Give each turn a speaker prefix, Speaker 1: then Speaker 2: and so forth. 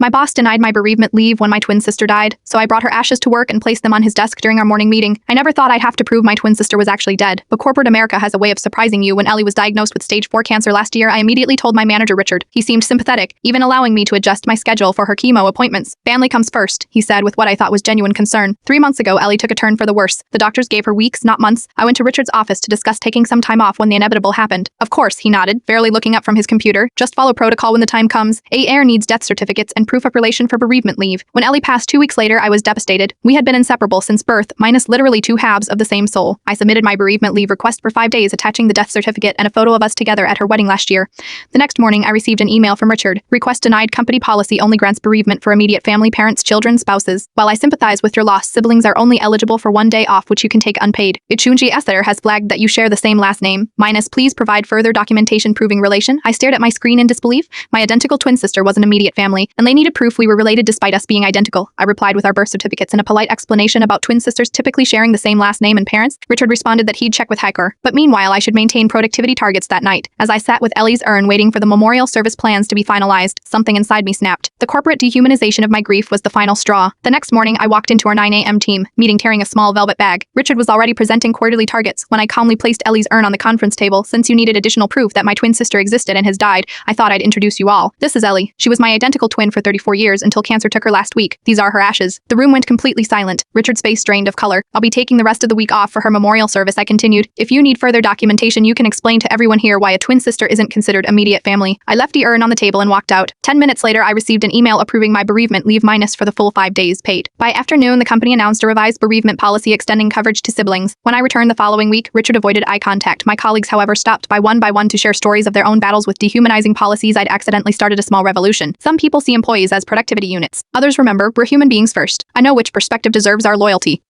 Speaker 1: My boss denied my bereavement leave when my twin sister died, so I brought her ashes to work and placed them on his desk during our morning meeting. I never thought I'd have to prove my twin sister was actually dead, but corporate America has a way of surprising you. When Ellie was diagnosed with stage 4 cancer last year, I immediately told my manager Richard. He seemed sympathetic, even allowing me to adjust my schedule for her chemo appointments. Family comes first, he said with what I thought was genuine concern. 3 months ago, Ellie took a turn for the worse. The doctors gave her weeks, not months. I went to Richard's office to discuss taking some time off when the inevitable happened. Of course, he nodded, barely looking up from his computer. Just follow protocol when the time comes. A heir needs death certificates and proof of relation for bereavement leave. When Ellie passed 2 weeks later, I was devastated. We had been inseparable since birth, minus literally 2 halves of the same soul. I submitted my bereavement leave request for 5 days, attaching the death certificate and a photo of us together at her wedding last year. The next morning, I received an email from Richard. Request denied. Company policy only grants bereavement for immediate family, parents, children, spouses. While I sympathize with your loss, siblings are only eligible for 1 day off, which you can take unpaid. Ichunji Esther has flagged that you share the same last name. Minus, please provide further documentation proving relation. I stared at my screen in disbelief. My identical twin sister was an immediate family, and they needed proof we were related despite us being identical. I replied with our birth certificates and a polite explanation about twin sisters typically sharing the same last name and parents. Richard responded that he'd check with Hacker, but meanwhile I should maintain productivity targets that night. As I sat with Ellie's urn waiting for the memorial service plans to be finalized, something inside me snapped. The corporate dehumanization of my grief was the final straw. The next morning, I walked into our 9 a.m. team meeting carrying a small velvet bag. Richard was already presenting quarterly targets when I calmly placed Ellie's urn on the conference table. Since you needed additional proof that my twin sister existed and has died, I thought I'd introduce you all. This is Ellie. She was my identical twin for 34 years until cancer took her last week. These are her ashes. The room went completely silent. Richard's face drained of color. I'll be taking the rest of the week off for her memorial service, I continued. If you need further documentation, you can explain to everyone here why a twin sister isn't considered immediate family. I left the urn on the table and walked out. 10 minutes later, I received an email approving my bereavement leave minus for the full 5 days paid. By afternoon, the company announced a revised bereavement policy extending coverage to siblings. When I returned the following week, Richard avoided eye contact. My colleagues, however, stopped by one to share stories of their own battles with dehumanizing policies. I'd accidentally started a small revolution. Some people see employees as productivity units. Others remember, we're human beings first. I know which perspective deserves our loyalty.